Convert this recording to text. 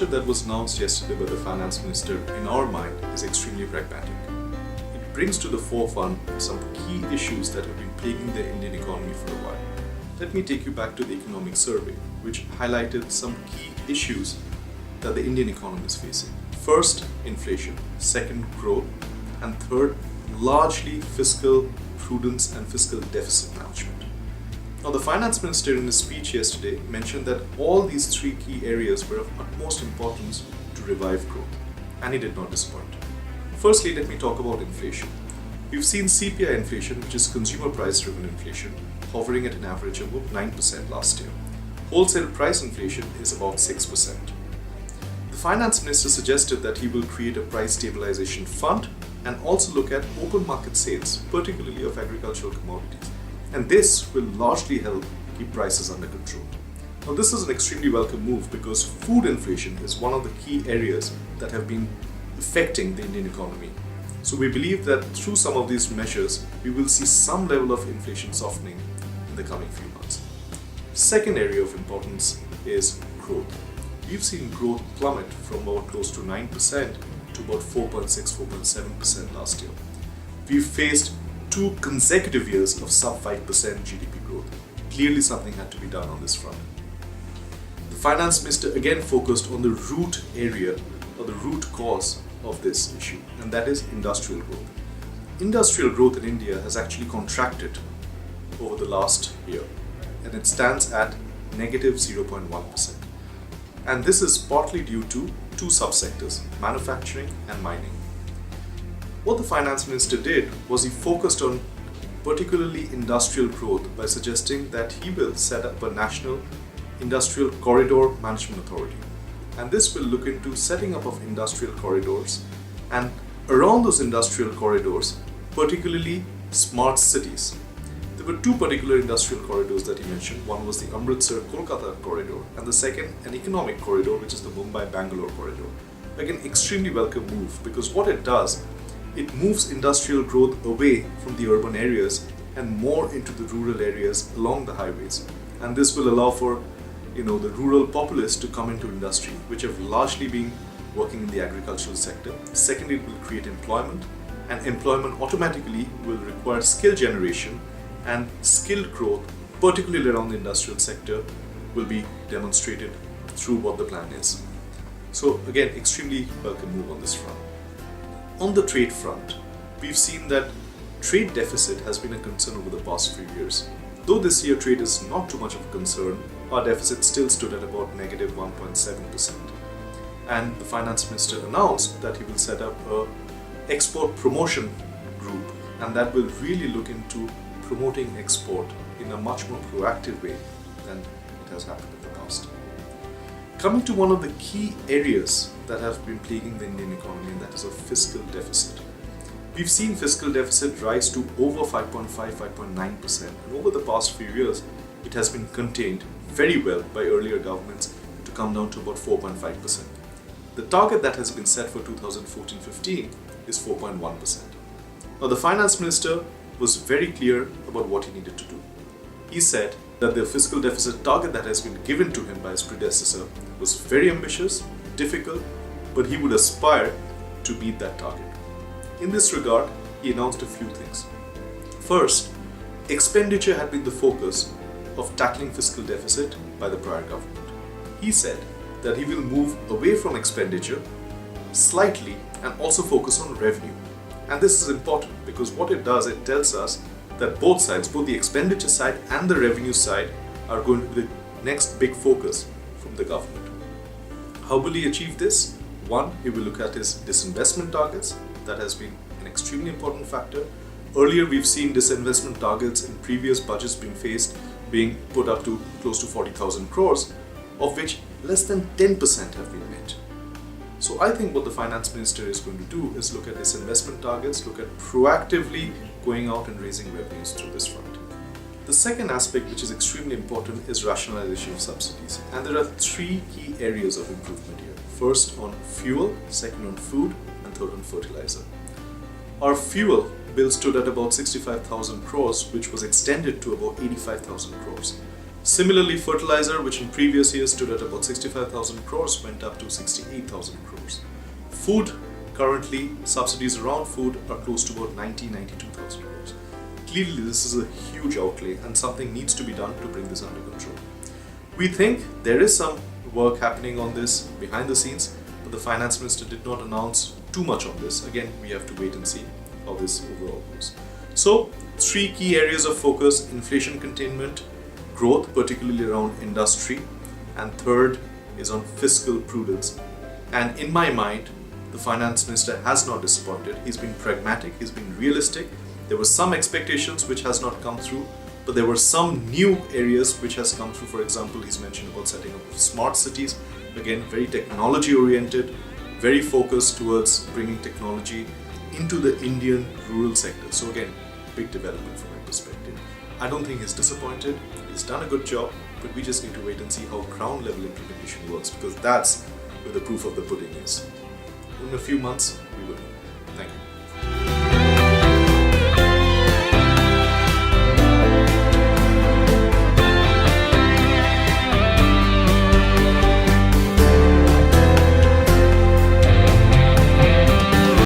budget that was announced yesterday by the finance minister, in our mind, is extremely pragmatic. It brings to the forefront some key issues that have been plaguing the Indian economy for a while. Let me take you back to the economic survey, which highlighted some key issues that the Indian economy is facing. First, inflation. Second, growth. And third, largely fiscal prudence and fiscal deficit management. Now, the finance minister in his speech yesterday mentioned that all these three key areas were of utmost importance to revive growth, and he did not disappoint. Firstly, let me talk about inflation. We've seen CPI inflation, which is consumer price driven inflation, hovering at an average of about 9% last year. Wholesale price inflation is about 6%. The finance minister suggested that he will create a price stabilization fund and also look at open market sales, particularly of agricultural commodities. And this will largely help keep prices under control. Now, this is an extremely welcome move because food inflation is one of the key areas that have been affecting the Indian economy. So we believe that through some of these measures, we will see some level of inflation softening in the coming few months. Second area of importance is growth. We've seen growth plummet from about close to 9% to about 4.6-4.7% last year. We've faced 2 consecutive years of sub 5% GDP growth. Clearly something had to be done on this front. The finance minister again focused on the root area or the root cause of this issue, and that is industrial growth. Industrial growth in India has actually contracted over the last year, and it stands at negative 0.1%. And this is partly due to 2 subsectors, manufacturing and mining. What the finance minister did was he focused on particularly industrial growth by suggesting that he will set up a national industrial corridor management authority. And this will look into setting up of industrial corridors and around those industrial corridors, particularly smart cities. There were 2 particular industrial corridors that he mentioned. One was the Amritsar-Kolkata corridor and the second an economic corridor, which is the Mumbai-Bangalore corridor. Again, extremely welcome move because what it does, it moves industrial growth away from the urban areas and more into the rural areas along the highways. And this will allow for the rural populace to come into industry, which have largely been working in the agricultural sector. Secondly, it will create employment, and employment automatically will require skill generation, and skilled growth, particularly around the industrial sector, will be demonstrated through what the plan is. So again, extremely welcome move on this front. On the trade front, we've seen that trade deficit has been a concern over the past few years. Though this year trade is not too much of a concern, our deficit still stood at about negative 1.7%. And the finance minister announced that he will set up an export promotion group, and that will really look into promoting export in a much more proactive way than it has happened in the past. Coming to one of the key areas that have been plaguing the Indian economy, and that is a fiscal deficit. We've seen fiscal deficit rise to over 5.9%, and over the past few years, it has been contained very well by earlier governments to come down to about 4.5%. The target that has been set for 2014-15 is 4.1%. Now, the finance minister was very clear about what he needed to do. He said that the fiscal deficit target that has been given to him by his predecessor was very ambitious, difficult, but he would aspire to meet that target. In this regard, he announced a few things. First, expenditure had been the focus of tackling fiscal deficit by the prior government. He said that he will move away from expenditure slightly and also focus on revenue. And this is important because what it does, it tells us that both sides, both the expenditure side and the revenue side, are going to be the next big focus from the government. How will he achieve this? One, he will look at his disinvestment targets. That has been an extremely important factor. Earlier, we've seen disinvestment targets in previous budgets being put up to close to 40,000 crores, of which less than 10% have been met. So I think what the finance minister is going to do is look at disinvestment targets, look at proactively going out and raising revenues through this front. The second aspect, which is extremely important, is rationalization of subsidies. And there are 3 key areas of improvement here. First on fuel, second on food, and third on fertilizer. Our fuel bill stood at about 65,000 crores, which was extended to about 85,000 crores. Similarly, fertilizer, which in previous years stood at about 65,000 crores, went up to 68,000 crores. Food, currently, subsidies around food are close to about 92,000 crores. Clearly, this is a huge outlay and something needs to be done to bring this under control. We think there is some work happening on this behind the scenes, but the finance minister did not announce too much on this. Again, we have to wait and see how this overall goes. So, 3 key areas of focus: inflation containment, growth, particularly around industry, and third is on fiscal prudence. And in my mind, the finance minister has not disappointed. He's been pragmatic, he's been realistic. There were some expectations which has not come through, but there were some new areas which has come through. For example, he's mentioned about setting up smart cities. Again, very technology oriented, very focused towards bringing technology into the Indian rural sector. So again, big development from my perspective. I don't think he's disappointed. He's done a good job, but we just need to wait and see how ground level implementation works, because that's where the proof of the pudding is. In a few months, we will know. Thank you.